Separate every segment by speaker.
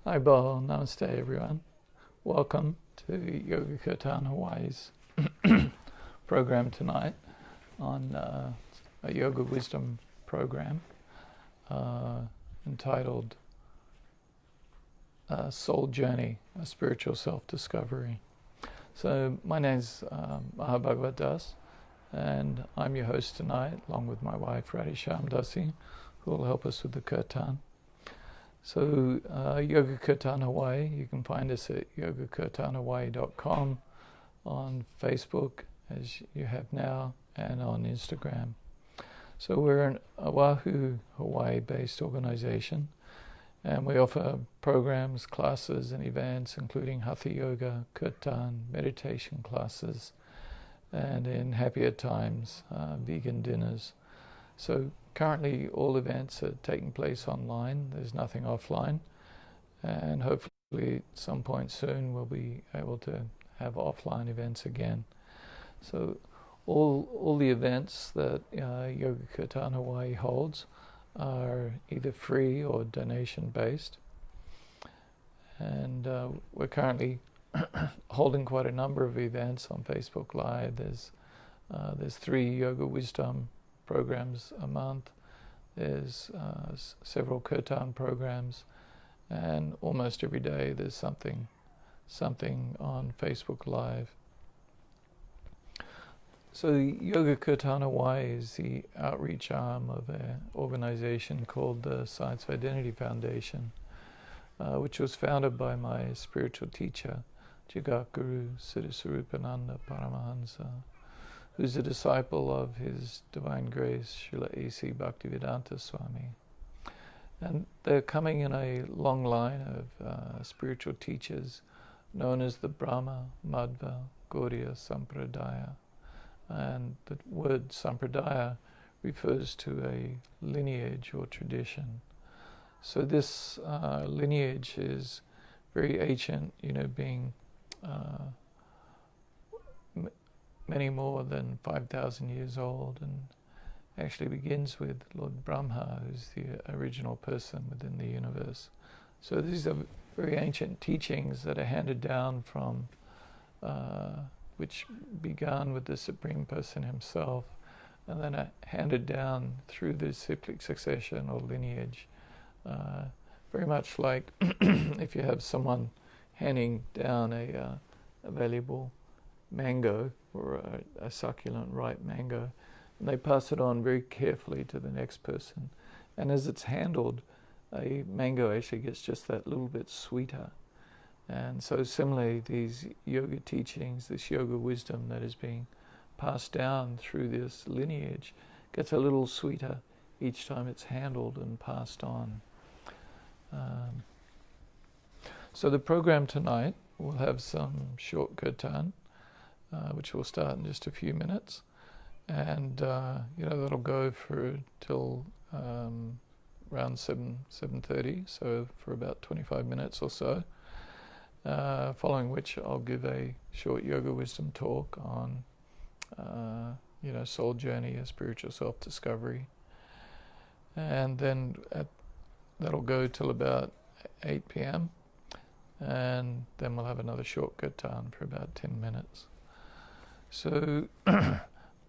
Speaker 1: Hi, Bo. Namaste, everyone. Welcome to Yoga Kirtan Hawaii's program tonight on a yoga wisdom program entitled Soul Journey, a Spiritual Self-Discovery. So my name's Mahabhagavad Das, and I'm your host tonight, along with my wife, Radhisham Dasi, who will help us with the Kirtan. So Yoga Kirtan Hawaii, you can find us at yogakirtanhawaii.com, on Facebook, as you have now, and on Instagram. So we're an Oahu, Hawaii-based organization, and we offer programs, classes, and events, including Hatha Yoga, Kirtan, meditation classes, and in happier times, vegan dinners. So currently all events are taking place online. There's nothing offline, and hopefully at some point soon we'll be able to have offline events again. So all the events that Yoga Kirtan Hawaii holds are either free or donation based, and we're currently holding quite a number of events on Facebook Live. There's 3 yoga wisdom programs a month. There's several Kirtan programs, and almost every day there's something on Facebook Live. So Yoga Kirtan Hawaii is the outreach arm of an organization called the Science of Identity Foundation, which was founded by my spiritual teacher, Jagat Guru Siddhasarupananda Paramahansa, who's a disciple of His Divine Grace, Srila A.C. Bhaktivedanta Swami. And they're coming in a long line of spiritual teachers known as the Brahma, Madhva, Gaudiya Sampradaya. And the word Sampradaya refers to a lineage or tradition. So this lineage is very ancient, being many more than 5,000 years old, and actually begins with Lord Brahma, who's the original person within the universe. So these are very ancient teachings that are handed down from which began with the Supreme Person himself, and then are handed down through the cyclic succession or lineage. Very much like if you have someone handing down a valuable mango or a succulent ripe mango, and they pass it on very carefully to the next person. And as it's handled, a mango actually gets just that little bit sweeter. And so similarly, these yoga teachings, this yoga wisdom that is being passed down through this lineage, gets a little sweeter each time it's handled and passed on. So the program tonight will have some short kirtan, which will start in just a few minutes, and that'll go for till around 7:30, so for about 25 minutes or so. Following which I'll give a short yoga wisdom talk on soul journey, a spiritual self-discovery, and then that'll go till about 8 p.m. and then we'll have another short kirtan for about 10 minutes. So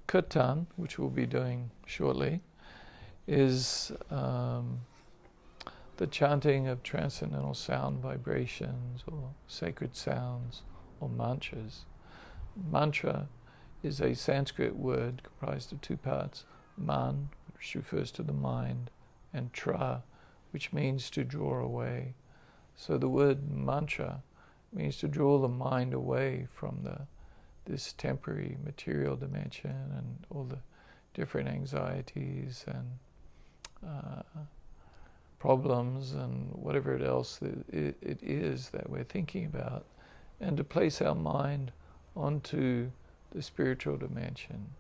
Speaker 1: Kirtan, which we'll be doing shortly, is the chanting of transcendental sound vibrations or sacred sounds or mantras. Mantra is a Sanskrit word comprised of 2 parts: man, which refers to the mind, and tra, which means to draw away. So the word mantra means to draw the mind away from this temporary material dimension and all the different anxieties and problems and whatever else it is that we're thinking about, and to place our mind onto the spiritual dimension.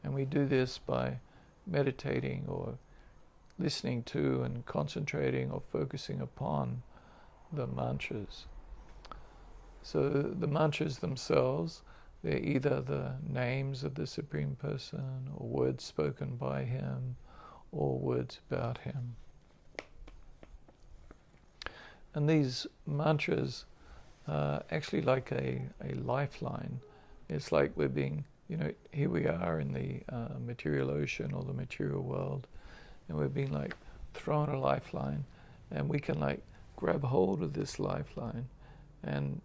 Speaker 1: And we do this by meditating or listening to and concentrating or focusing upon the mantras. So the mantras themselves, they're either the names of the Supreme Person or words spoken by Him or words about Him. And these mantras are actually like a lifeline. It's like we're being, here we are in the material ocean or the material world, and we're being like thrown a lifeline, and we can like grab hold of this lifeline, and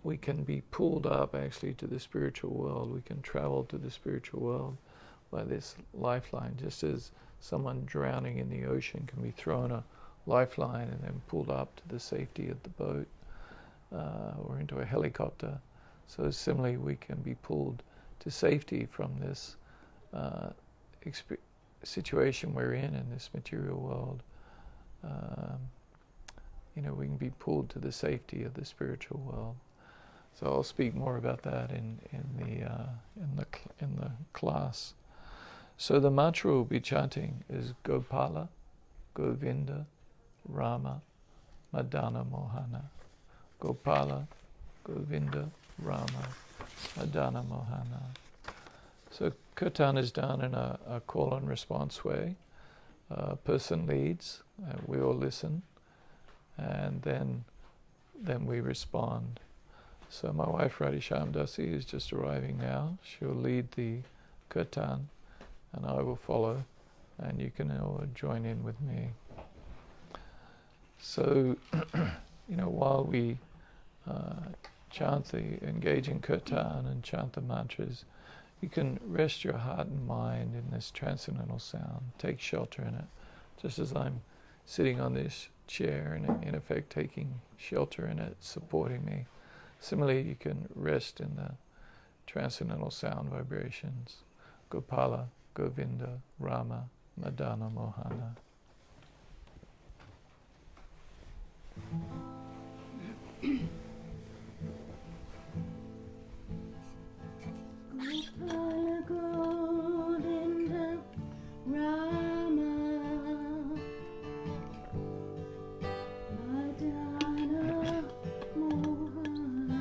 Speaker 1: we can be pulled up actually to the spiritual world. We can travel to the spiritual world by this lifeline, just as someone drowning in the ocean can be thrown a lifeline and then pulled up to the safety of the boat or into a helicopter. So similarly, we can be pulled to safety from this situation we're in this material world. We can be pulled to the safety of the spiritual world. So I'll speak more about that in the class. So the mantra we'll be chanting is Gopala, Govinda, Rama, Madana, Mohana. Gopala, Govinda, Rama, Madana, Mohana. So Kirtan is done in a call and response way. A person leads, we all listen, and then we respond. So my wife Radhi Shamdasi is just arriving now. She'll lead the Kirtan, and I will follow, and you can all join in with me. So, while we engage in Kirtan and chant the mantras, you can rest your heart and mind in this transcendental sound. Take shelter in it, just as I'm sitting on this chair and in effect taking shelter in it, supporting me. Similarly, you can rest in the transcendental sound vibrations. Gopala, Govinda, Rama, Madana, Mohana.
Speaker 2: Gopala, Govinda, Rama, Madana, Mohana.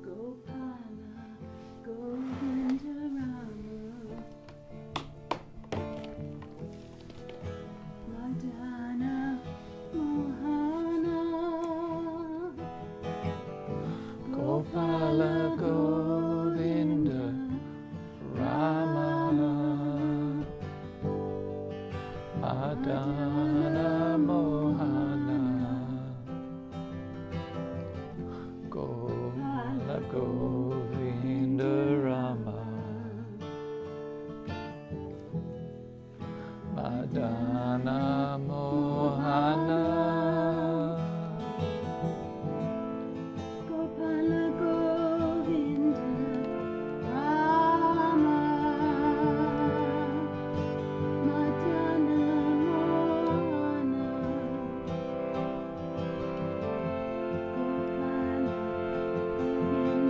Speaker 2: Gopala, Govinda, Rama, Madana, Mohana.
Speaker 1: Gopala, Govinda, Rama, Madana, Mohana. Gopala, Govinda, Rama, Madana, Mohana.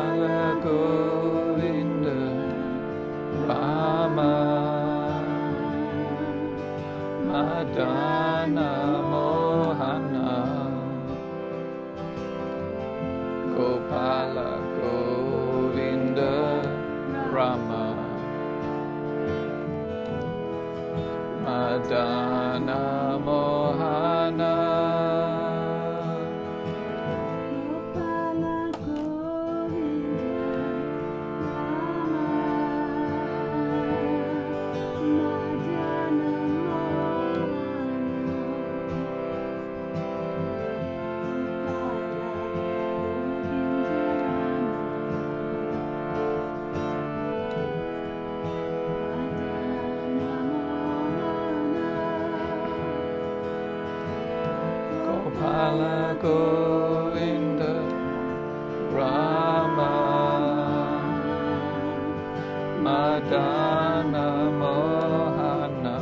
Speaker 2: Gopala, Govinda, Rama, Madana, Mohana. Gopala, Govinda, Rama, Madana, Mohana.
Speaker 1: Gopala, Govinda, Rama, Madana, Mohana.
Speaker 2: Gopala, Govinda, Rama, Madana,
Speaker 1: Gopala, Govinda, Rama, Madana, Mohana. Gopala, Govinda, Rama, Madana, Mohana.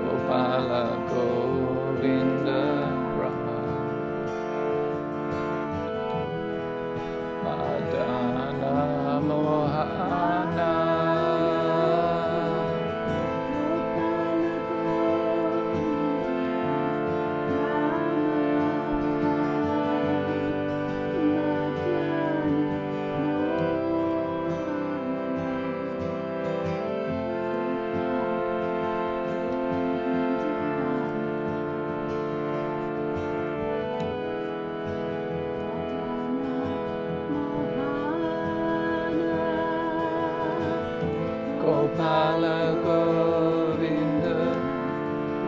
Speaker 2: Gopala, Govinda,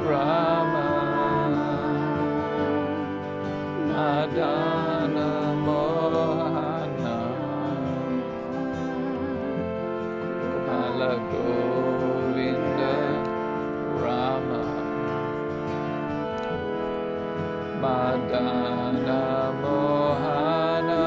Speaker 1: Rama, Madana Mohana, Gopala Govinda, Rama, Madana Mohana,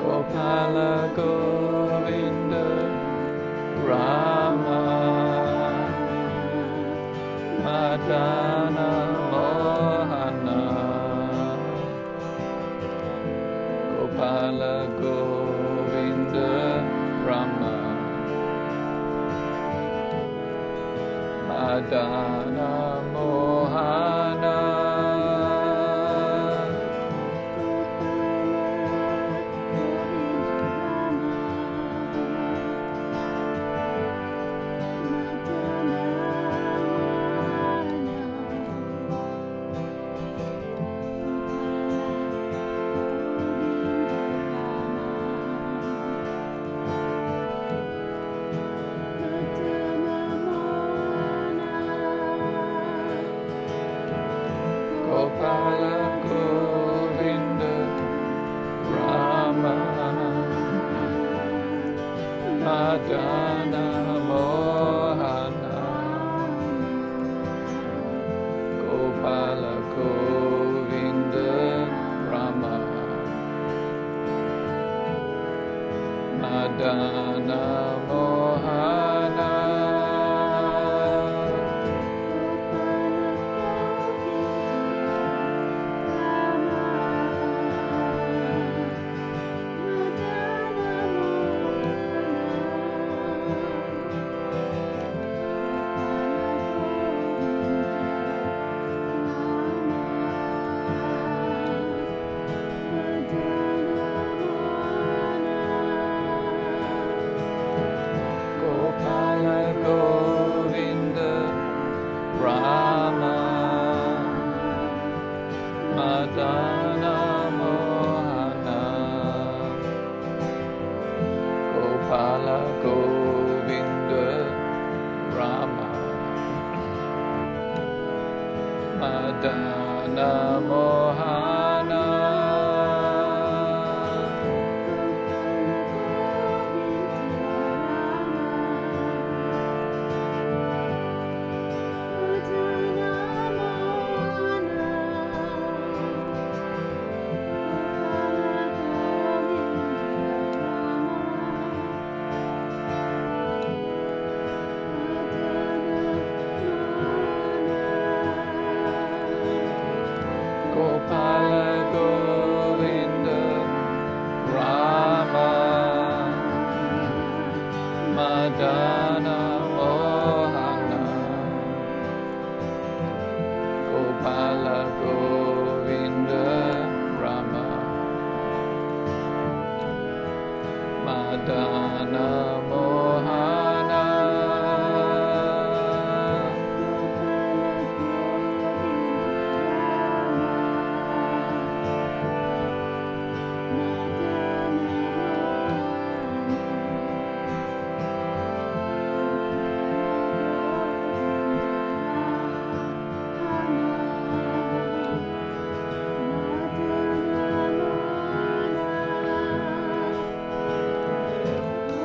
Speaker 1: Gopala Govinda, Rama, Madana Mohana, Gopala Govinda, Rama, Madana Mohana, Gopala Govinda, Rama, Madana Mohana, Gopala Govinda, Rama, Madana Mohana, Gopala Govinda, Rama, Madana Mohana, Gopala Govinda, Rama, Madana Mohana, Gopala Govinda, Rama, Madana Mohana, Gopala Govinda, Rama, Madana Mohana,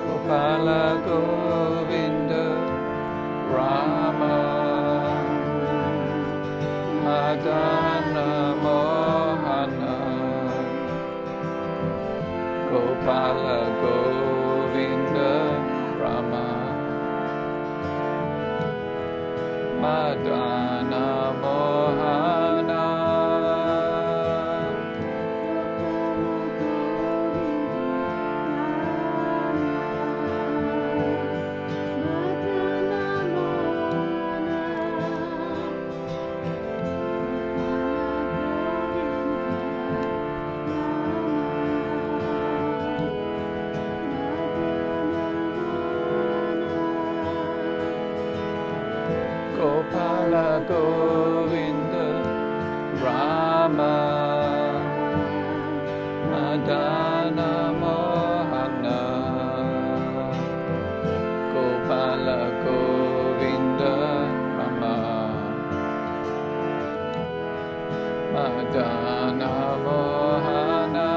Speaker 1: Gopala Govinda, Rama, Madana Mohana, Gopala Govinda, Rama, Madana Mohana, Madana Mohana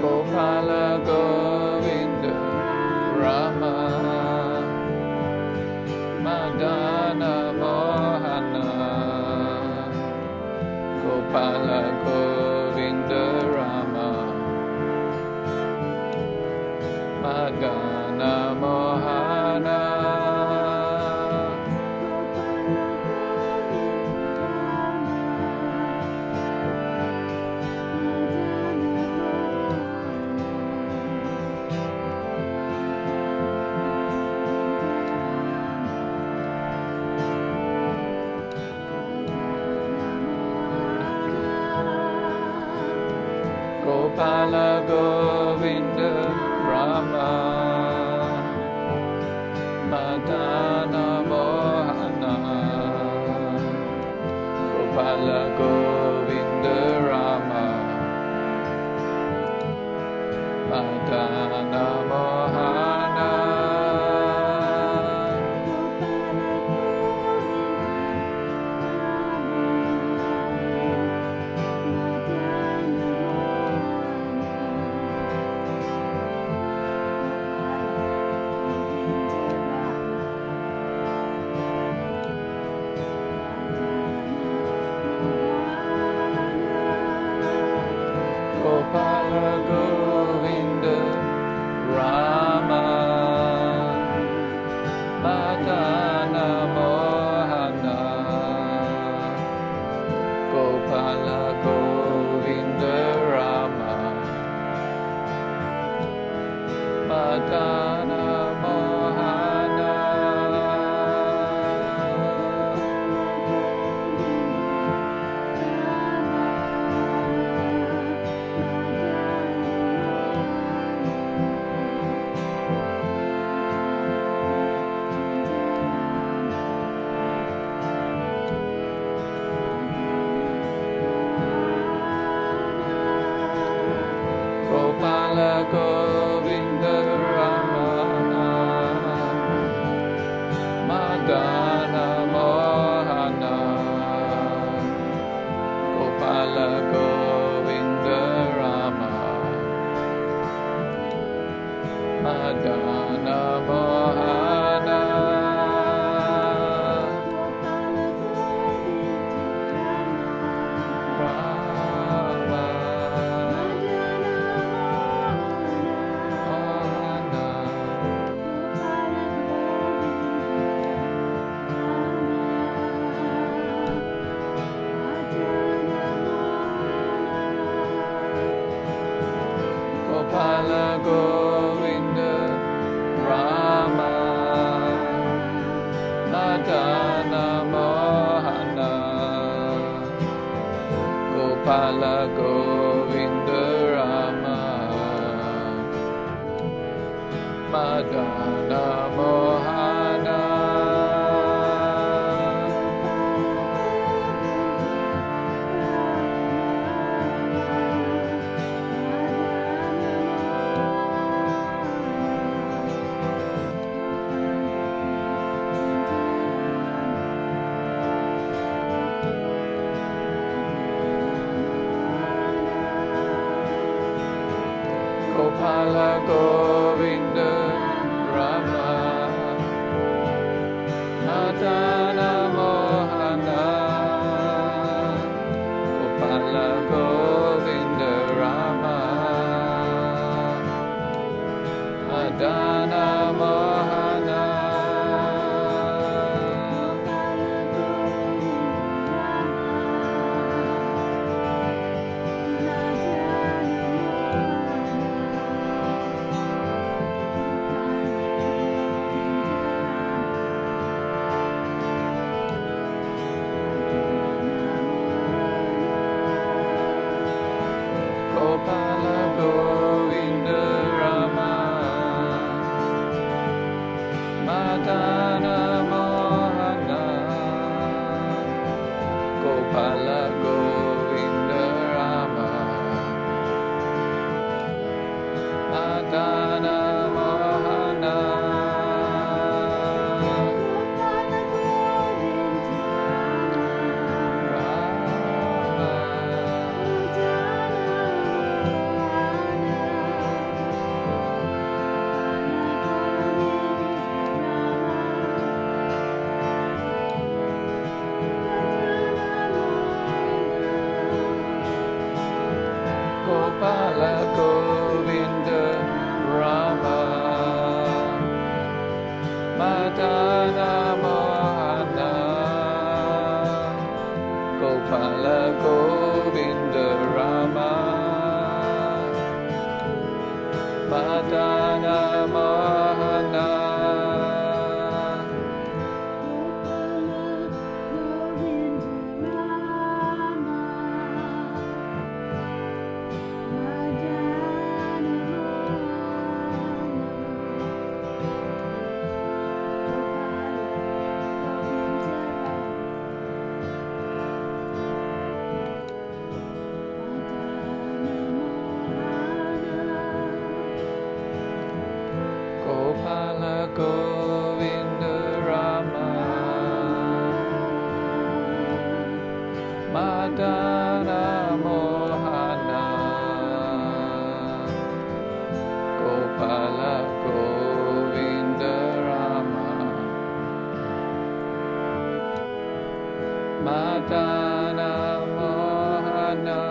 Speaker 1: Gopala Govinda Rama Madana Mohana Gopala Govinda Rama Madana Mohana Gopala Govinda Rama Madana Mohana Gopala Govinda Rama Madana Mohana Gopala Govinda Rama Madana Mohana Gopala Govinda Rama Madana Mohana Gopala Govinda Rama Madana Mohana Gopala Govinda Rama Madana Mohana Gopala Govinda Rama Madana Mohana Gopala Govinda Rama Madana Mohana Gopala Govinda Rama Madana Mohana Gopala Govinda Rama Madana Mohana Gopala Govinda Rama Madana Mohana Gopala Govinda Rama Madana Mohana Gopala Govinda Rama Madana Mohana Gopala Govinda Rama Madana Mohana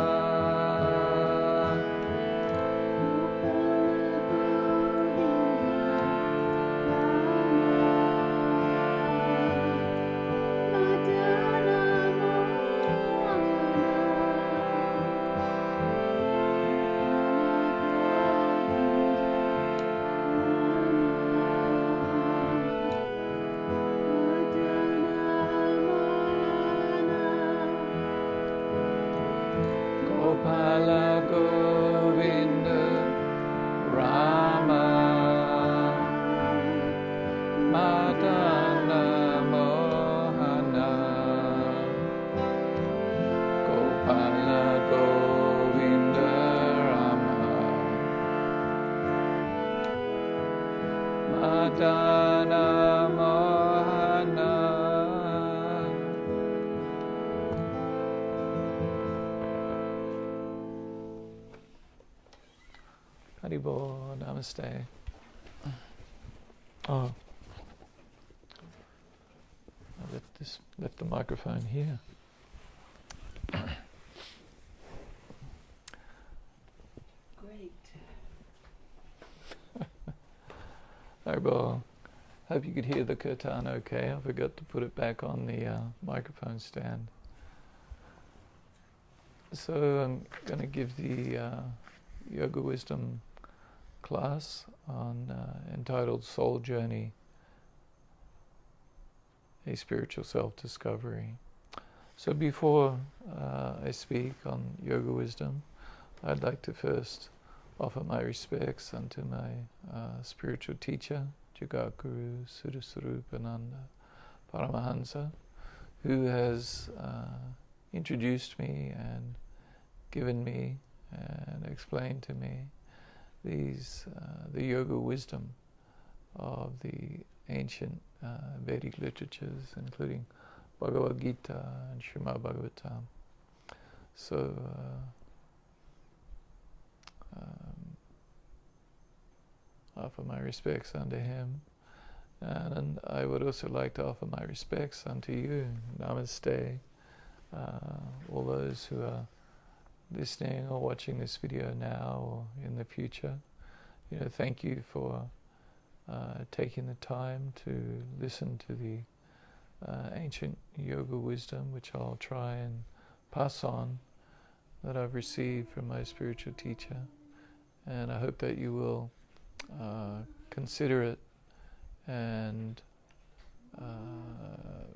Speaker 1: Gopala Govinda Rama Madana Mohana Gopala Govinda Rama Madana Mohana. Haribo, namaste. Oh, I left the microphone here.
Speaker 2: Great.
Speaker 1: Haribo, hope you could hear the kirtan okay. I forgot to put it back on the microphone stand. So I'm going to give the Yoga Wisdom class on entitled Soul Journey, a Spiritual Self-Discovery. So before I speak on Yoga Wisdom, I'd like to first offer my respects unto my spiritual teacher, Jagaguru Sudaswarupananda Paramahansa, who has introduced me and given me and explained to me these the yoga wisdom of the ancient Vedic literatures, including Bhagavad Gita and Srimad Bhagavatam. So offer my respects unto him, and I would also like to offer my respects unto you. Namaste, all those who are listening or watching this video now or in the future. Thank you for taking the time to listen to the ancient yoga wisdom, which I'll try and pass on, that I've received from my spiritual teacher. And I hope that you will consider it and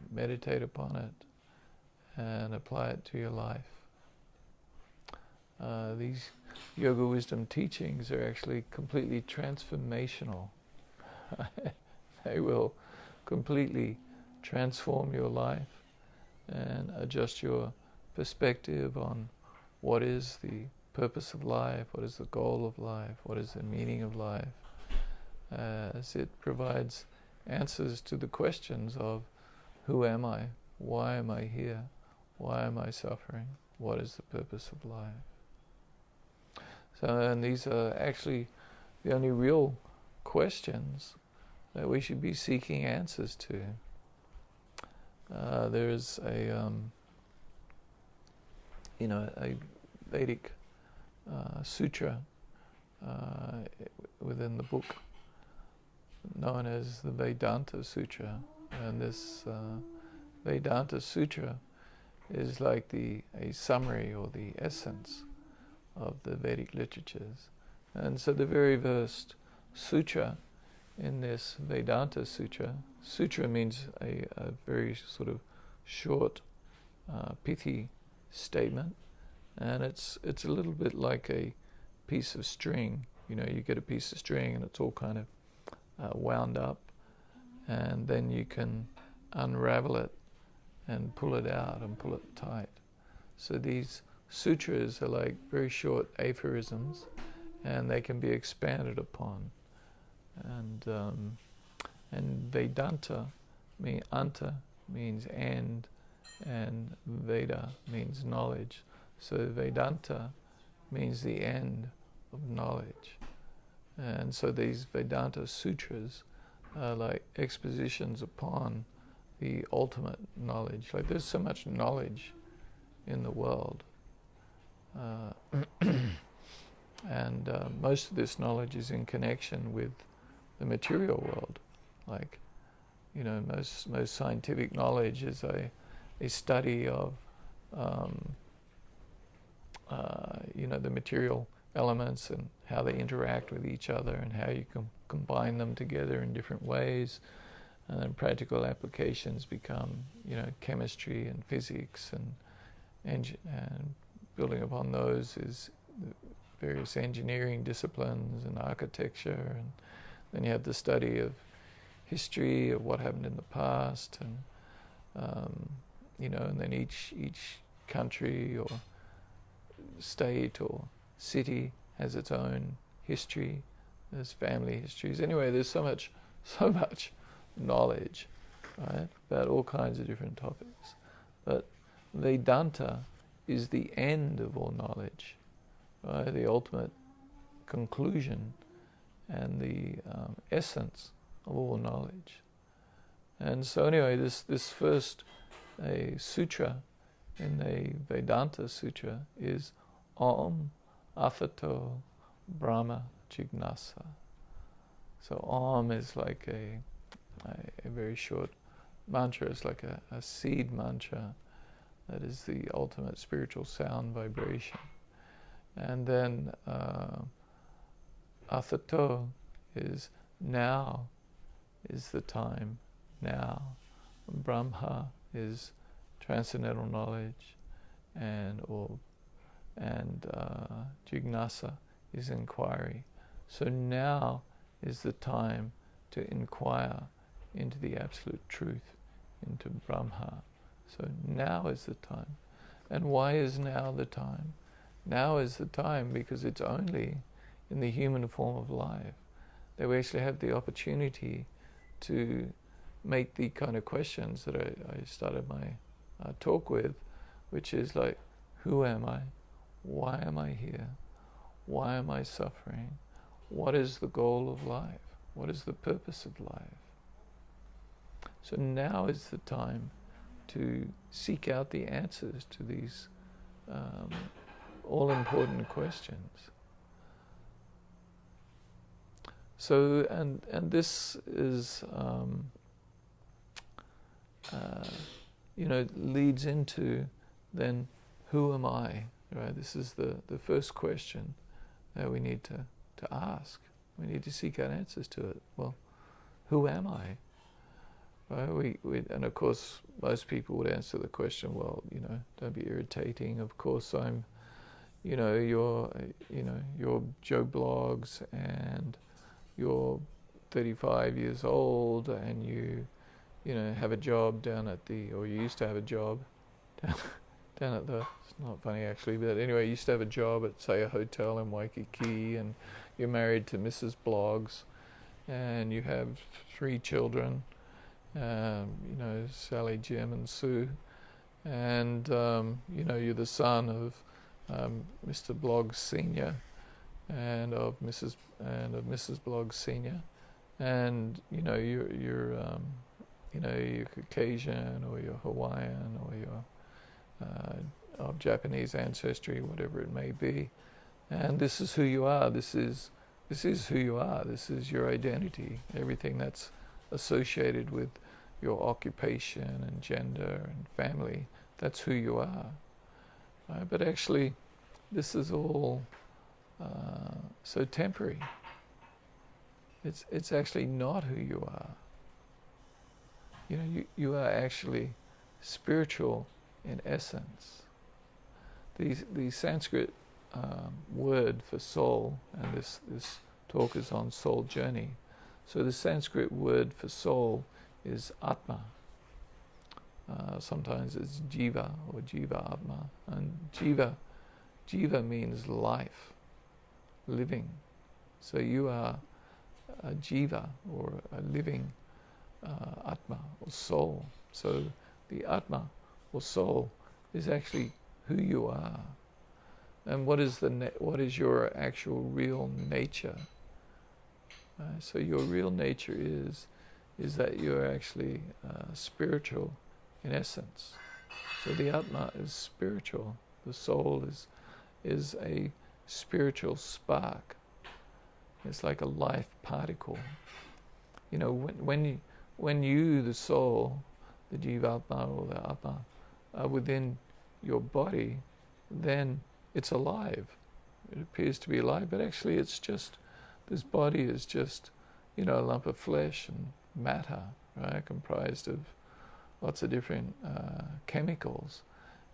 Speaker 1: meditate upon it and apply it to your life. These yoga wisdom teachings are actually completely transformational. They will completely transform your life and adjust your perspective on what is the purpose of life, what is the goal of life, what is the meaning of life, as it provides answers to the questions of who am I, why am I here, why am I suffering, what is the purpose of life. So, and these are actually the only real questions that we should be seeking answers to. There is a Vedic sutra within the book known as the Vedanta Sutra. And this Vedanta Sutra is like a summary or the essence of the Vedic literatures. And so the very first sutra in this Vedanta Sutra, sutra means a very sort of short, pithy statement, and it's a little bit like a piece of string. You know, you get a piece of string and it's all kind of wound up, and then you can unravel it and pull it out and pull it tight. So these sutras are like very short aphorisms, and they can be expanded upon. And Vedanta, anta means end, and Veda means knowledge. So Vedanta means the end of knowledge. And so these Vedanta sutras are like expositions upon the ultimate knowledge. Like there's so much knowledge in the world. And most of this knowledge is in connection with the material world. Like, you know, most scientific knowledge is a study of, you know, the material elements and how they interact with each other and how you can combine them together in different ways. And then practical applications become, you know, chemistry and physics, and building upon those is various engineering disciplines and architecture, and then you have the study of history of what happened in the past, and you know, and then each country or state or city has its own history. There's family histories. Anyway, there's so much knowledge, right, about all kinds of different topics. But Vedanta is the end of all knowledge, right? The ultimate conclusion and the essence of all knowledge. And so anyway, this first sutra in the Vedanta Sutra is Om Athato Brahma Jignasa. So Om is like a very short mantra. It's like a seed mantra that is the ultimate spiritual sound vibration. And then Athato is now is the time, now. Brahma is transcendental knowledge, and Jignasa is inquiry. So now is the time to inquire into the absolute truth, into Brahma. So now is the time. And why is now the time? Now is the time because it's only in the human form of life that we actually have the opportunity to make the kind of questions that I started my talk with, which is like, who am I? Why am I here? Why am I suffering? What is the goal of life? What is the purpose of life? So now is the time to seek out the answers to these all-important questions. So, and this is, you know, leads into then, who am I? Right? This is the first question that we need to ask. We need to seek out answers to it. Well, who am I? Right? And of course, most people would answer the question, well, you know, don't be irritating. Of course, I'm, you know, you're Joe Blogs, and you're 35 years old, and you know, have a job or you used to have a job down at the, it's not funny actually, but anyway, you used to have a job at, say, a hotel in Waikiki, and you're married to Mrs. Blogs, and you have 3 children, you know, Sally, Jim, and Sue, and you know, you're the son of Mr. Bloggs Senior, and of Mrs. Bloggs Senior, and you know, you're you know, you're Caucasian, or you're Hawaiian, or you're of Japanese ancestry, whatever it may be, And this is who you are. This is who you are. This is your identity. Everything that's associated with your occupation and gender and family, that's who you are. But actually, this is all so temporary. It's actually not who you are. You know, you are actually spiritual in essence. The Sanskrit word for soul, and this talk is on soul journey. So the Sanskrit word for soul is Atma. Sometimes it's Jiva or Jiva Atma. And Jiva means life, living. So you are a Jiva, or a living Atma, or soul. So the Atma, or soul, is actually who you are. And what is your actual real nature? So your real nature is that you're actually spiritual in essence. So the Atma is spiritual. The soul is a spiritual spark. It's like a life particle. You know, when you, the soul, the Jivatma or the Atma, are within your body, then it's alive. It appears to be alive, but actually it's just, this body is just, you know, a lump of flesh and matter, right, comprised of lots of different chemicals,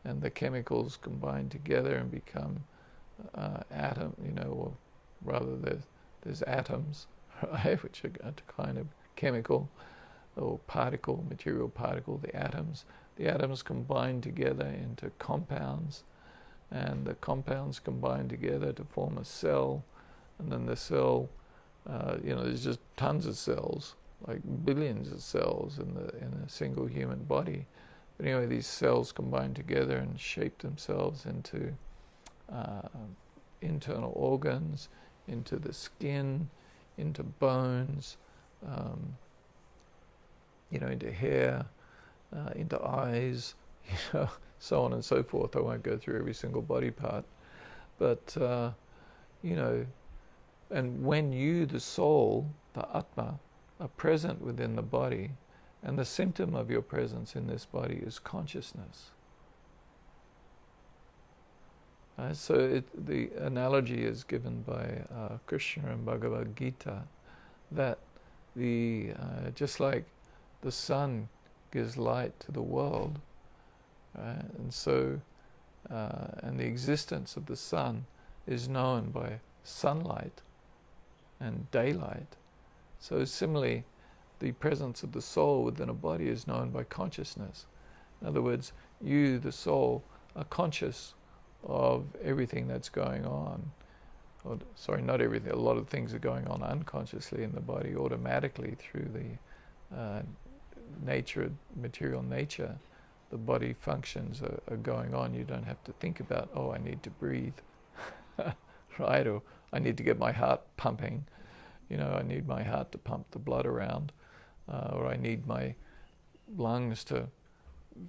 Speaker 1: and the chemicals combine together and become atom, you know, or rather there's atoms, right, which are a kind of chemical or particle, material particle, the atoms. The atoms combine together into compounds, and the compounds combine together to form a cell, and then the cell, you know, there's just tons of cells, like billions of cells in a single human body. But anyway, these cells combine together and shape themselves into internal organs, into the skin, into bones, you know, into hair, into eyes, you know, so on and so forth. I won't go through every single body part, but you know, and when you, the soul, the Atma, are present within the body, and the symptom of your presence in this body is consciousness. So the analogy is given by Krishna in Bhagavad Gita, that just like the sun gives light to the world, and so and the existence of the sun is known by sunlight and daylight. So similarly, the presence of the soul within a body is known by consciousness. In other words, you, the soul, are conscious of everything that's going on. Or, sorry, not everything. A lot of things are going on unconsciously in the body, automatically through the nature, material nature. The body functions are going on. You don't have to think about, oh, I need to breathe, right? Or I need to get my heart pumping. You know, I need my heart to pump the blood around, or I need my lungs to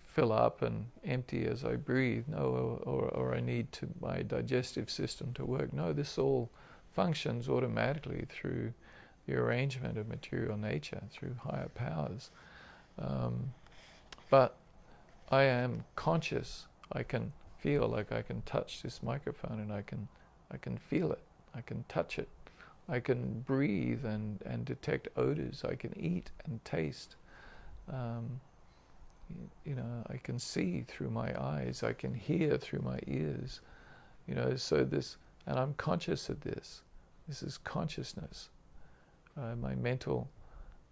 Speaker 1: fill up and empty as I breathe. No, or I need my digestive system to work. No, this all functions automatically through the arrangement of material nature, through higher powers. But I am conscious. I can feel, like I can touch this microphone, and I can feel it. I can touch it. I can breathe and detect odors. I can eat and taste. You know, I can see through my eyes. I can hear through my ears. You know, so this, and I'm conscious of this. This is consciousness, my mental,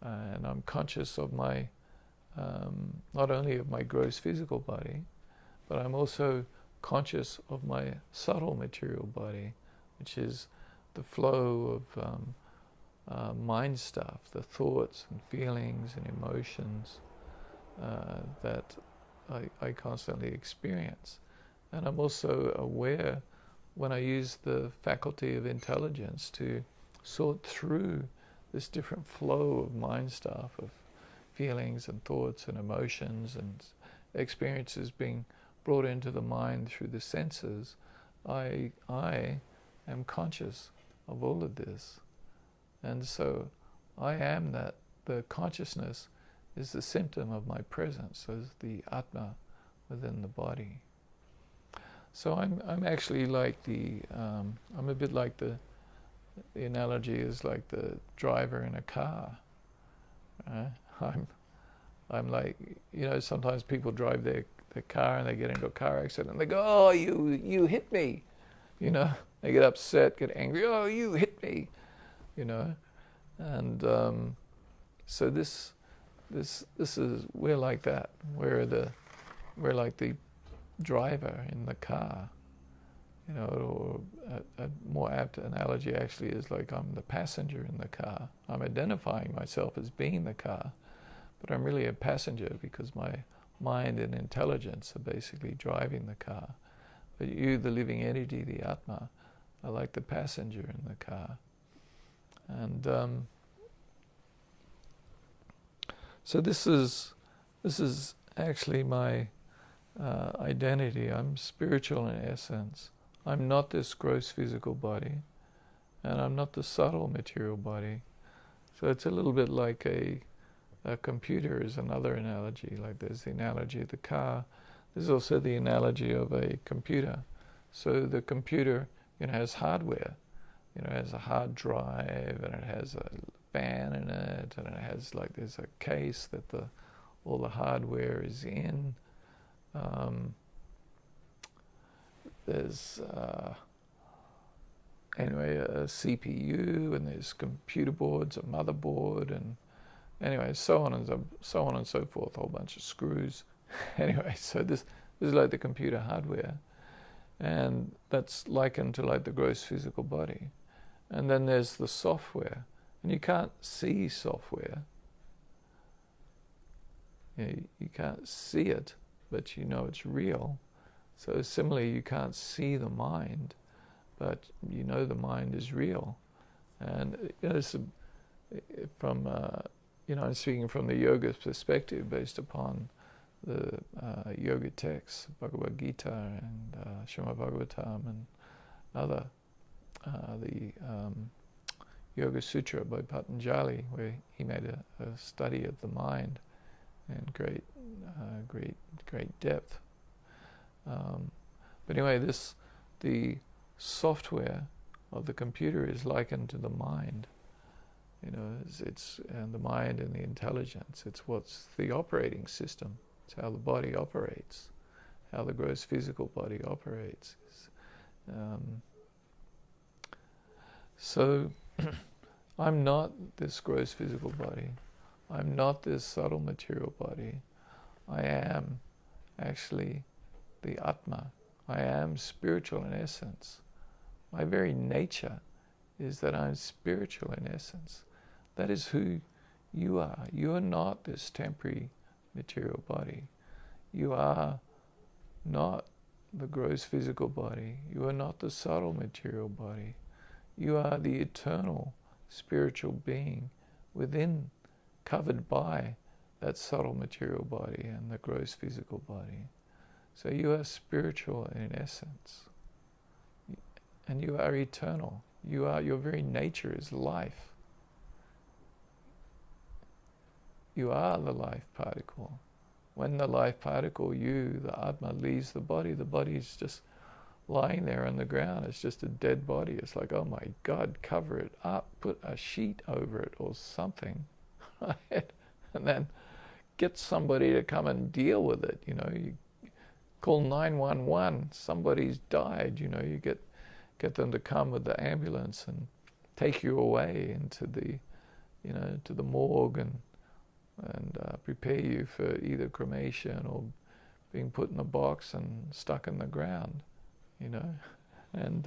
Speaker 1: and I'm conscious of my, not only of my gross physical body, but I'm also conscious of my subtle material body, which is the flow of mind stuff, the thoughts and feelings and emotions that I constantly experience. And I'm also aware when I use the faculty of intelligence to sort through this different flow of mind stuff, of feelings and thoughts and emotions and experiences being brought into the mind through the senses. I am conscious of all of this. And so I am that. The consciousness is the symptom of my presence as the Atma within the body. So I'm actually like I'm a bit like the analogy is like the driver in a car. I'm like, sometimes people drive their car and they get into a car accident and they go, oh, you hit me. They get upset, get angry, oh, you hit me. And so this is, we're like that. We're like the driver in the car. Or a more apt analogy actually is like I'm the passenger in the car. I'm identifying myself as being the car, but I'm really a passenger because my mind and intelligence are basically driving the car. But you, the living entity, the Atma, are like the passenger in the car. And so this is actually my identity. I'm spiritual in essence. I'm not this gross physical body, and I'm not the subtle material body. So it's a little bit like a computer is another analogy. Like there's the analogy of the car. There's also the analogy of a computer. So the computer, has hardware. It has a hard drive, and it has a fan in it, and it has there's a case that all the hardware is in. There's a CPU, and there's computer boards, a motherboard, and anyway, so on and so forth, a whole bunch of screws. Anyway, so this is like the computer hardware, and that's likened to like the gross physical body. And then there's the software, and you can't see software. You can't see it, but it's real. So similarly, you can't see the mind, but the mind is real. And I'm speaking from the yoga perspective based upon the yoga texts, Bhagavad Gita and Srimad Bhagavatam and other, the Yoga Sutra by Patanjali, where he made a study of the mind in great depth. But anyway, the software of the computer is likened to the mind. It's and the mind and the intelligence. It's what's the operating system. It's how the body operates, how the gross physical body operates. So I'm not this gross physical body. I'm not this subtle material body. I am actually the Atma. I am spiritual in essence. My very nature is that I'm spiritual in essence. That is who you are. You are not this temporary material body. You are not the gross physical body. You are not the subtle material body. You are the eternal spiritual being within, covered by that subtle material body and the gross physical body. So you are spiritual in essence. And you are eternal. Your very nature is life. You are the life particle. When the life particle, you, the Atma, leaves the body is just lying there on the ground. It's just a dead body. It's like, oh my God, cover it up, put a sheet over it or something, right? And then get somebody to come and deal with it. You call 911. Somebody's died. You get them to come with the ambulance and take you away into the, to the morgue and prepare you for either cremation or being put in a box and stuck in the ground, and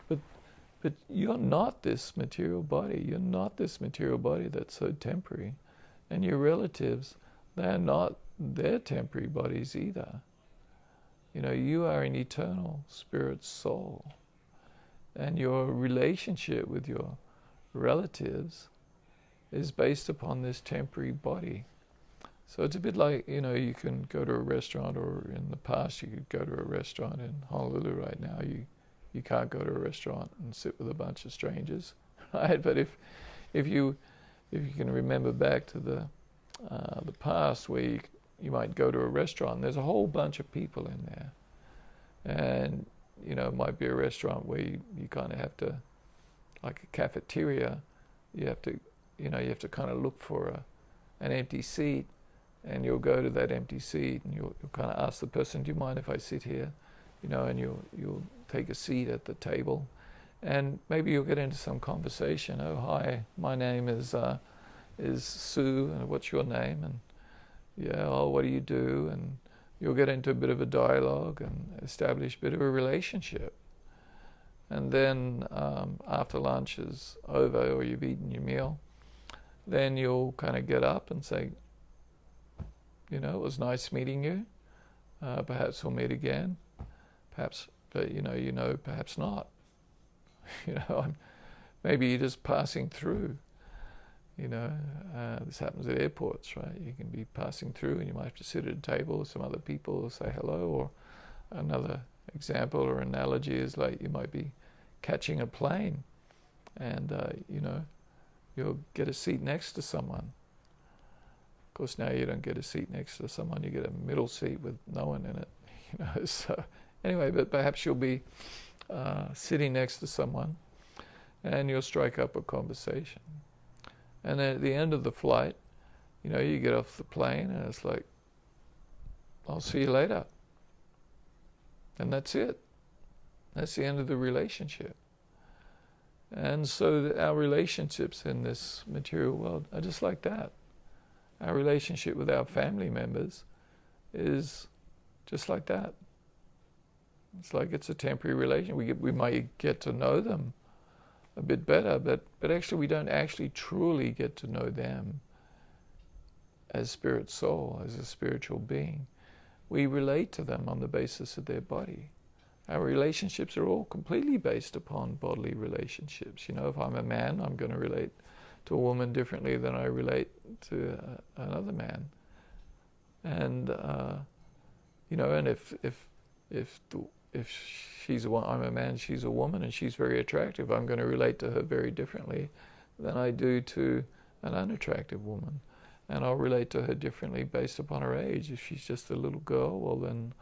Speaker 1: but you're not this material body. You're not this material body that's so temporary, and your relatives, they're not their temporary bodies either. You are an eternal spirit soul, and your relationship with your relatives is based upon this temporary body. So it's a bit like, you can go to a restaurant, or in the past you could go to a restaurant in Honolulu right now. you can't go to a restaurant and sit with a bunch of strangers, right? But if you can remember back to the past where you might go to a restaurant, there's a whole bunch of people in there, and it might be a restaurant where you kind of have to, like a cafeteria, you have to kind of look for an empty seat, and you'll go to that empty seat and you'll kind of ask the person, do you mind if I sit here? And you'll take a seat at the table, and maybe you'll get into some conversation. Oh, hi, my name is Sue, and what's your name? And yeah, oh, what do you do? And you'll get into a bit of a dialogue and establish a bit of a relationship. And then after lunch is over, or you've eaten your meal, then you'll kind of get up and say, it was nice meeting you. Perhaps we'll meet again. Perhaps, but perhaps not. Maybe you're just passing through. This happens at airports, right? You can be passing through, and you might have to sit at a table with some other people, say hello. Or another example or analogy is like you might be catching a plane, and you'll get a seat next to someone. Of course, now you don't get a seat next to someone; you get a middle seat with no one in it. So anyway, but perhaps you'll be sitting next to someone, and you'll strike up a conversation. And then at the end of the flight, you get off the plane, and it's like, I'll see you later. And that's it. That's the end of the relationship. And so our relationships in this material world are just like that. Our relationship with our family members is just like that. It's like it's a temporary relation. We might get to know them a bit better, but actually we don't actually truly get to know them as spirit soul, as a spiritual being. We relate to them on the basis of their body. Our relationships are all completely based upon bodily relationships. If I'm a man, I'm going to relate to a woman differently than I relate to another man. And and if she's I'm a man, she's a woman, and she's very attractive, I'm going to relate to her very differently than I do to an unattractive woman. And I'll relate to her differently based upon her age. If she's just a little girl, well then,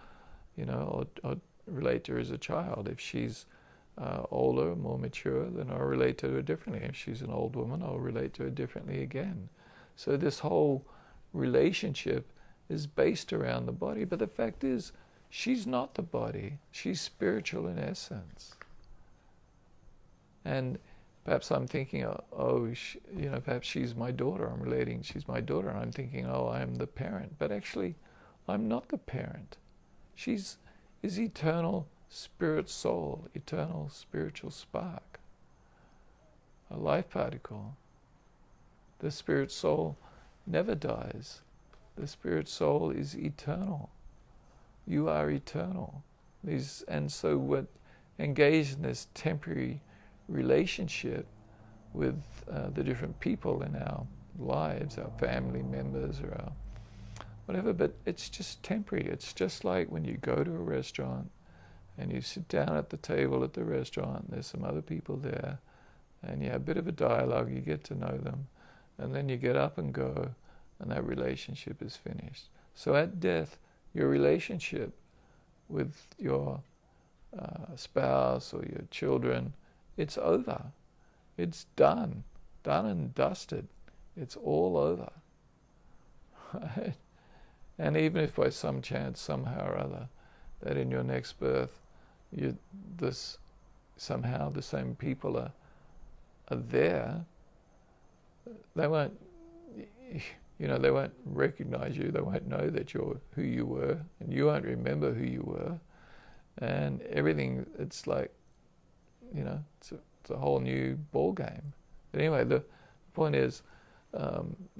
Speaker 1: I'll relate to her as a child. If she's older, more mature, then I'll relate to her differently. If she's an old woman, I'll relate to her differently again. So this whole relationship is based around the body. But the fact is, she's not the body. She's spiritual in essence. And perhaps I'm thinking, perhaps she's my daughter. She's my daughter, and I'm thinking, I'm the parent. But actually, I'm not the parent. She's eternal spirit soul, eternal spiritual spark, a life particle. The spirit soul never dies. The spirit soul is eternal. You are eternal. And so what engaged in this temporary relationship with the different people in our lives, our family members or our whatever, but it's just temporary. It's just like when you go to a restaurant and you sit down at the table at the restaurant, there's some other people there, and you have a bit of a dialogue, you get to know them, and then you get up and go, and that relationship is finished. So at death, your relationship with your spouse or your children, it's over. It's done and dusted. It's all over. Right? And even if by some chance, somehow or other, that in your next birth, somehow the same people are there, they won't recognize you. They won't know that you're who you were, and you won't remember who you were, and everything. It's like, it's a whole new ball game. But anyway, the point is,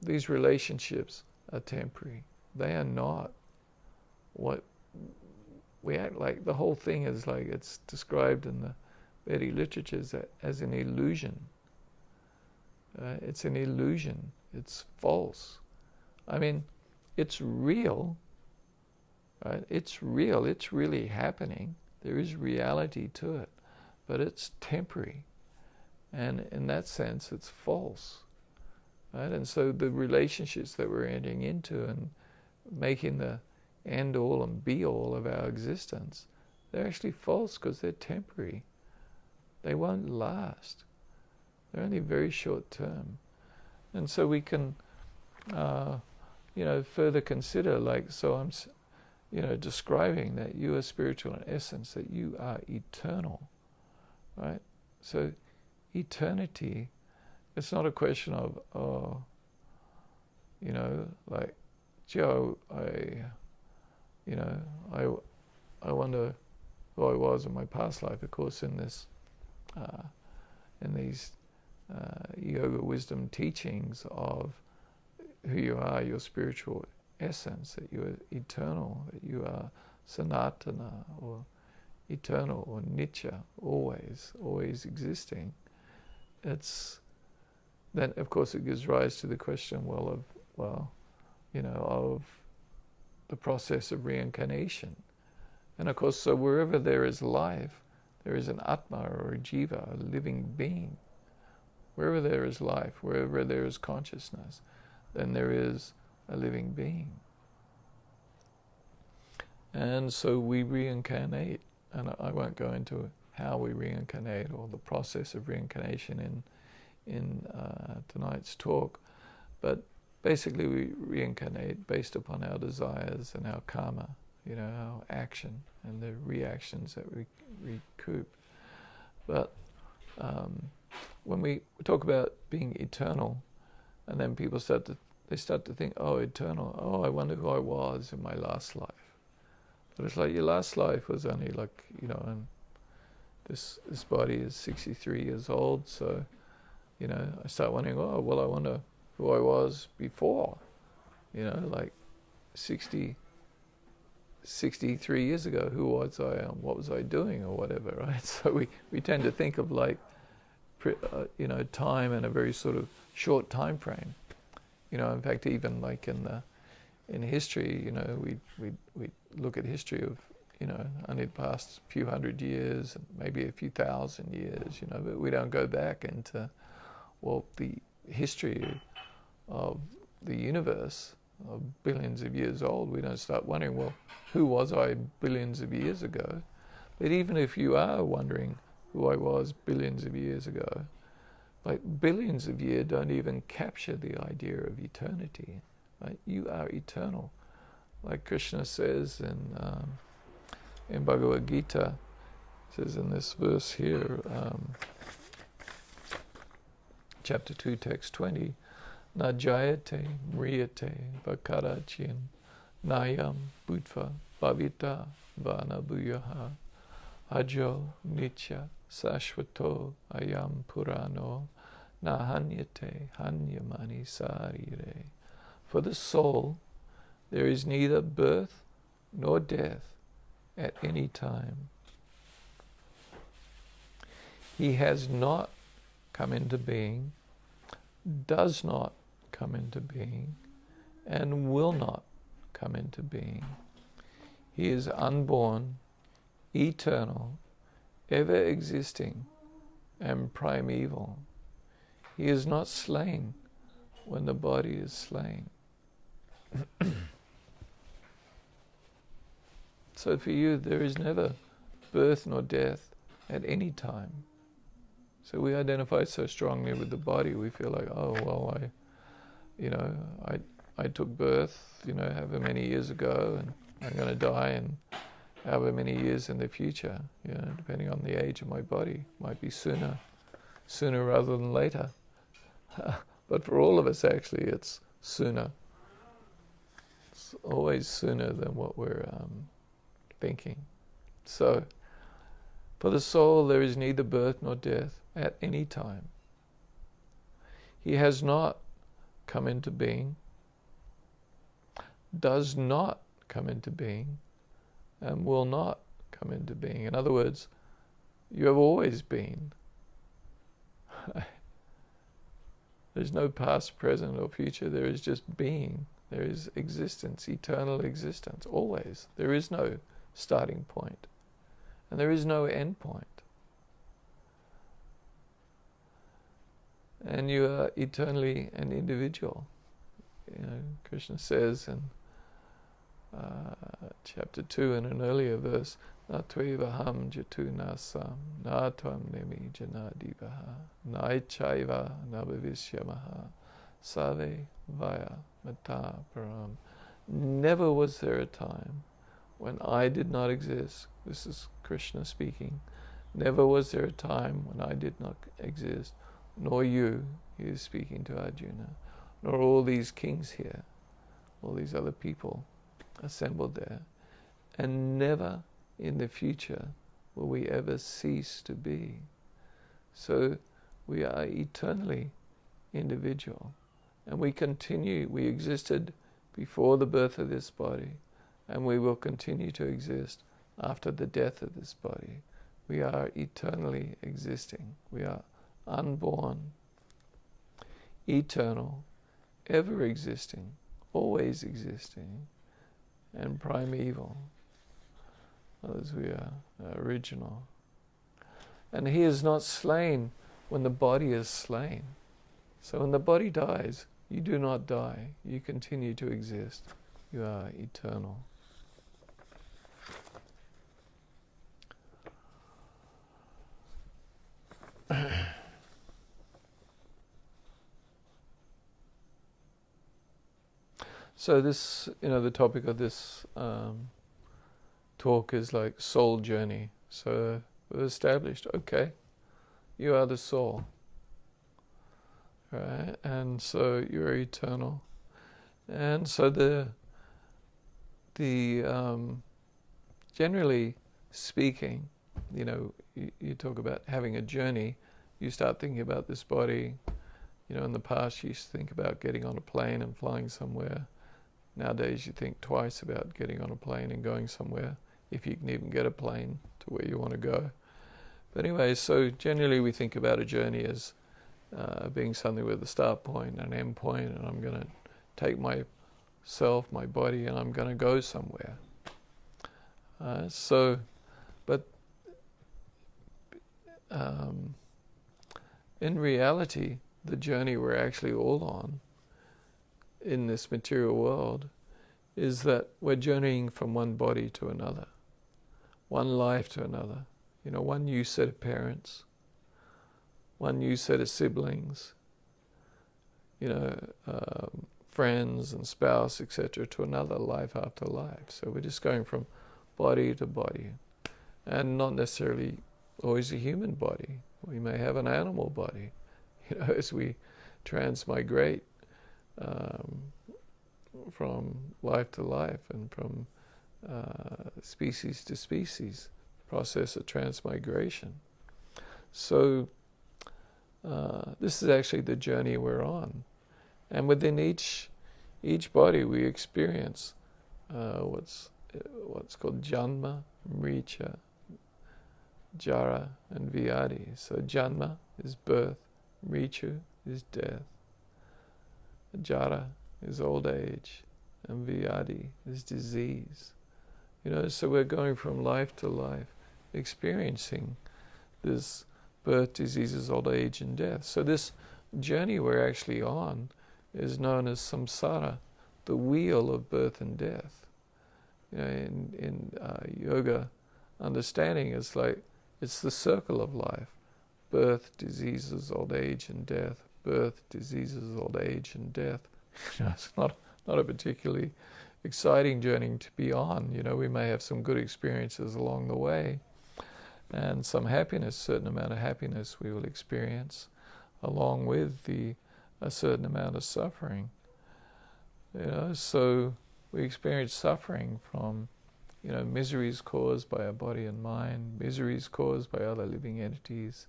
Speaker 1: these relationships are temporary. They are not what we act like. The whole thing is like, it's described in the Vedic literatures as an illusion. It's an illusion. It's false. I mean, it's real, right? It's real. It's really happening. There is reality to it. but it's temporary. And in that sense, it's false. Right? And so the relationships that we're entering into and making the end all and be all of our existence, they're actually false because they're temporary. They won't last. They're only very short term. And so we can, further consider, so I'm, describing that you are spiritual in essence, that you are eternal, right? So eternity, it's not a question of, Joe, I wonder who I was in my past life. Of course, in these yoga wisdom teachings of who you are, your spiritual essence, that you are eternal, that you are sanatana, or eternal, or nitya, always existing. Then of course it gives rise to the question, of the process of reincarnation. And of course, so wherever there is life, there is an atma or a jiva, a living being. Wherever there is life, wherever there is consciousness, then there is a living being. And so we reincarnate, and I won't go into how we reincarnate or the process of reincarnation in tonight's talk, but basically we reincarnate based upon our desires and our karma, our action and the reactions that we recoup. But when we talk about being eternal, and then people start to think, oh, eternal, oh, I wonder who I was in my last life. But it's like your last life was only and this body is 63 years old, so I start wondering, I wonder who I was before, 63 years ago, who was I and what was I doing or whatever, right? So we tend to think of time in a very sort of short time frame. In fact, even in history, we look at history of, only the past few hundred years, maybe a few thousand years, but we don't go back into, the history of the universe of billions of years old. We don't start wondering, who was I billions of years ago? But even if you are wondering who I was billions of years ago, billions of years don't even capture the idea of eternity. Right? You are eternal. Like Krishna says in Bhagavad Gita, says in this verse here, chapter 2, text 20, Na jayate mriyate vakarachin nayam bhutva bhavita vana bhuyaha ajo nitya sashvato ayam purano nahanyate hanyamani sarire. For the soul, there is neither birth nor death at any time. He has not come into being, does not come into being, and will not come into being. He is unborn, eternal, ever existing, and primeval. He is not slain when the body is slain. So for you, there is never birth nor death at any time. So we identify so strongly with the body, we feel like, I took birth, however many years ago, and I'm going to die in however many years in the future, depending on the age of my body. Might be sooner rather than later. But for all of us, actually, it's sooner. It's always sooner than what we're thinking. So, for the soul, there is neither birth nor death at any time. He has not come into being, does not come into being, and will not come into being. In other words, you have always been. There's no past, present, or future. There is just being. There is existence, eternal existence, always. There is no starting point, and there is no end point. and you are eternally an individual. Krishna says in chapter 2 in an earlier verse, Na tvevaham jatu nasam, na tvam nemi janadivaha, naichaiva nabavishyamaha, save vaya mata param. Never was there a time when I did not exist. This is Krishna speaking. Never was there a time when I did not exist, nor you, he is speaking to Arjuna, nor all these kings here, all these other people assembled there, and never in the future will we ever cease to be. So we are eternally individual, and we existed before the birth of this body, and we will continue to exist after the death of this body. We are eternally existing. We are unborn, eternal, ever existing, always existing, and primeval. As we are original. And he is not slain when the body is slain. So when the body dies, you do not die. You continue to exist. You are eternal. So this, the topic of this talk is like soul journey. So we've established, okay, you are the soul, right? And so you're eternal. And so the generally speaking, you talk about having a journey. You start thinking about this body. In the past you used to think about getting on a plane and flying somewhere. Nowadays you think twice about getting on a plane and going somewhere, if you can even get a plane to where you want to go. But anyway, so generally we think about a journey as being something with a start point and an end point, and I'm going to take myself, my body, and I'm going to go somewhere. But in reality, the journey we're actually all on in this material world is that we're journeying from one body to another, one life to another. One new set of parents, one new set of siblings, friends and spouse, etc., to another life after life. So we're just going from body to body, and not necessarily always a human body. We may have an animal body, as we transmigrate from life to life and from species to species, process of transmigration. So this is actually the journey we're on, and within each body we experience what's called janma, mricha, jara, and vyadi. So janma is birth, mrichu is death, jara is old age, and vyadi is disease. So we're going from life to life, experiencing this birth, diseases, old age, and death. So this journey we're actually on is known as samsara, the wheel of birth and death. In yoga understanding, it's the circle of life: birth, diseases, old age, and death. Birth, diseases, old age, and death. It's not a particularly exciting journey to be on. We may have some good experiences along the way, and some happiness, certain amount of happiness we will experience, along with a certain amount of suffering. So we experience suffering from, miseries caused by our body and mind, miseries caused by other living entities,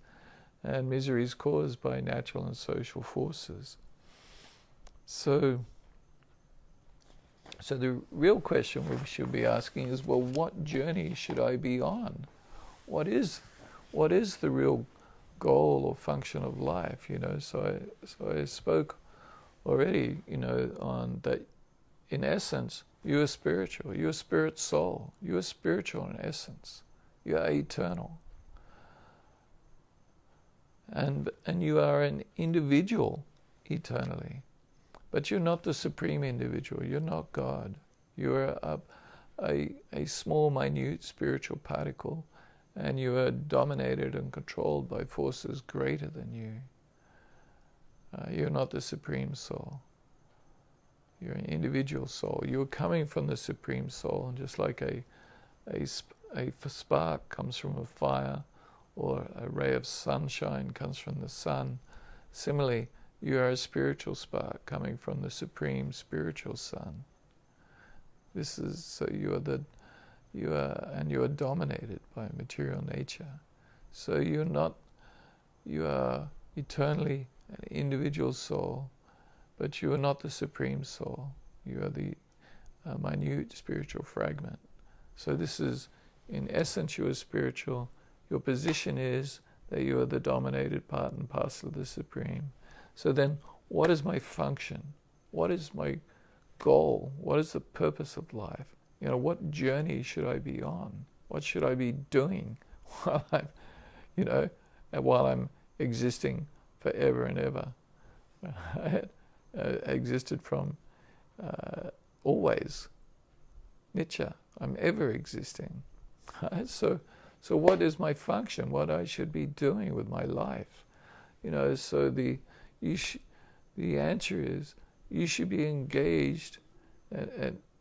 Speaker 1: and miseries caused by natural and social forces. So the real question we should be asking is, well, what journey should I be on? What is the real goal or function of life? So I spoke already, on that. In essence, you are spiritual. You are spirit soul. You are spiritual in essence. You are eternal. and you are an individual eternally. But you're not the supreme individual. You're not God. You're a small, minute spiritual particle, and you are dominated and controlled by forces greater than you. You're not the supreme soul. You're an individual soul. You're coming from the supreme soul, and just like a spark comes from a fire, or a ray of sunshine comes from the sun, similarly, you are a spiritual spark coming from the supreme spiritual sun. This is so you are dominated by material nature. So you are eternally an individual soul, but you are not the supreme soul. You are the minute spiritual fragment. So this is, in essence, you are spiritual. Your position is that you are the dominated part and parcel of the supreme. So then, what is my function? What is my goal? What is the purpose of life? What journey should I be on? What should I be doing while I'm existing forever and ever? I existed from always. Nietzsche. I'm ever existing. So what is my function? What I should be doing with my life? So the answer is you should be engaged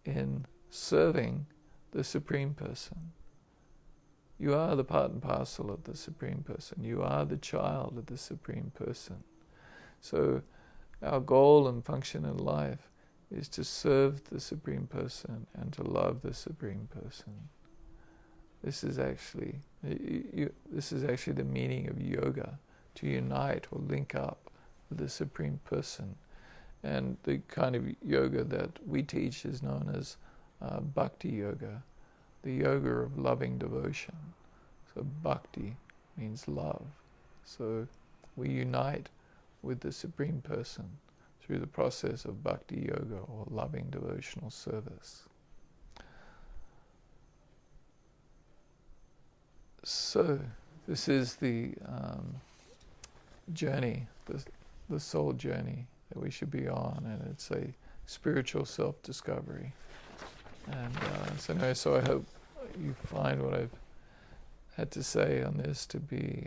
Speaker 1: in serving the Supreme Person. You are the part and parcel of the Supreme Person. You are the child of the Supreme Person. So our goal and function in life is to serve the Supreme Person and to love the Supreme Person. This is actually the meaning of yoga, to unite or link up with the Supreme Person. And the kind of yoga that we teach is known as bhakti yoga, the yoga of loving devotion. So bhakti means love. So we unite with the Supreme Person through the process of bhakti yoga, or loving devotional service. So this is the journey, the soul journey that we should be on, and it's a spiritual self-discovery. And so I hope you find what I've had to say on this to be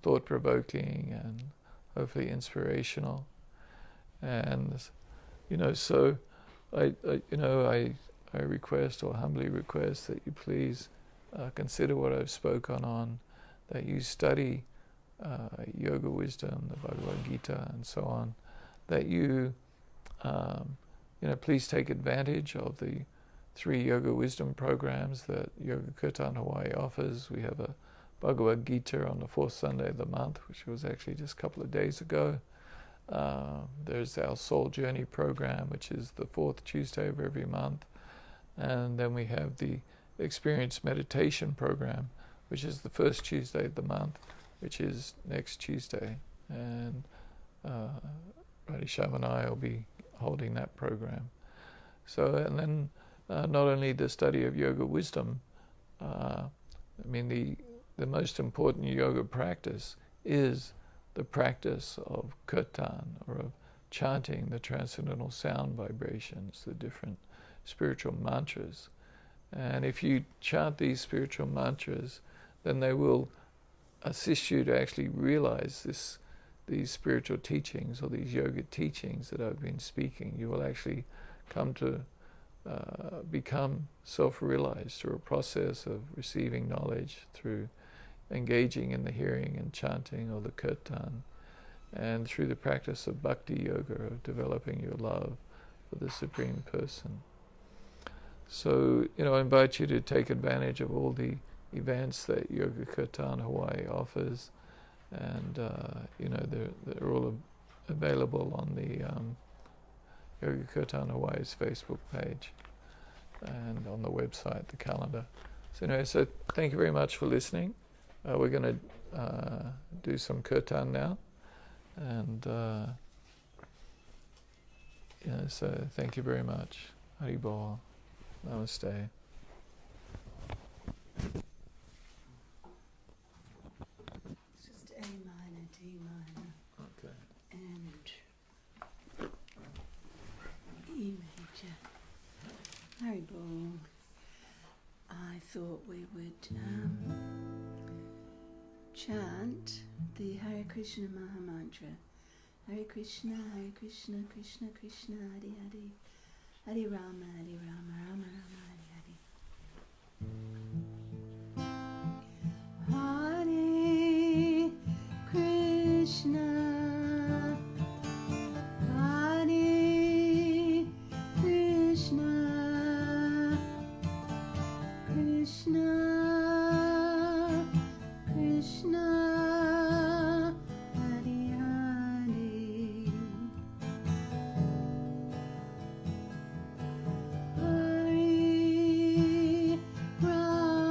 Speaker 1: thought-provoking and hopefully inspirational. And so I request, or humbly request, that you please consider what I've spoken on, that you study yoga wisdom, the Bhagavad Gita, and so on, that you please take advantage of the 3 yoga wisdom programs that Yoga Kirtan Hawai'i offers. We have a Bhagavad Gita on the 4th Sunday of the month, which was actually just a couple of days ago. There's our Soul Journey program, which is the 4th Tuesday of every month. And then we have the Experience Meditation program, which is the 1st Tuesday of the month, which is next Tuesday. And Radhi Sham and I will be holding that program. So, and then not only the study of yoga wisdom, the most important yoga practice is the practice of Kirtan, or of chanting the transcendental sound vibrations, the different spiritual mantras. And if you chant these spiritual mantras, then they will assist you to actually realize these spiritual teachings, or these yoga teachings that I've been speaking. You will actually come to become self-realized through a process of receiving knowledge, through engaging in the hearing and chanting of the Kirtan, and through the practice of bhakti yoga, of developing your love for the Supreme Person. So, I invite you to take advantage of all the events that Yoga Kirtan Hawai'i offers, and they're all available on the Yoga Kirtan Hawaii's Facebook page and on the website, the calendar. So thank you very much for listening. We're going to do some Kirtan now, and so thank you very much. Haribol. Namaste.
Speaker 2: thought we would chant the Hare Krishna Maha Mantra. Hare Krishna, Krishna Krishna, Hare Hare, Hare Rama, Rama Rama, Hare Hare. Hare Krishna, Hare Krishna, Krishna Krishna, Hare Hare, Hare Rama,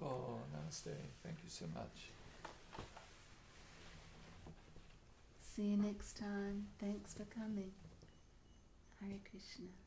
Speaker 1: Oh, namaste. Thank you so much.
Speaker 2: See you next time. Thanks for coming. Hare Krishna.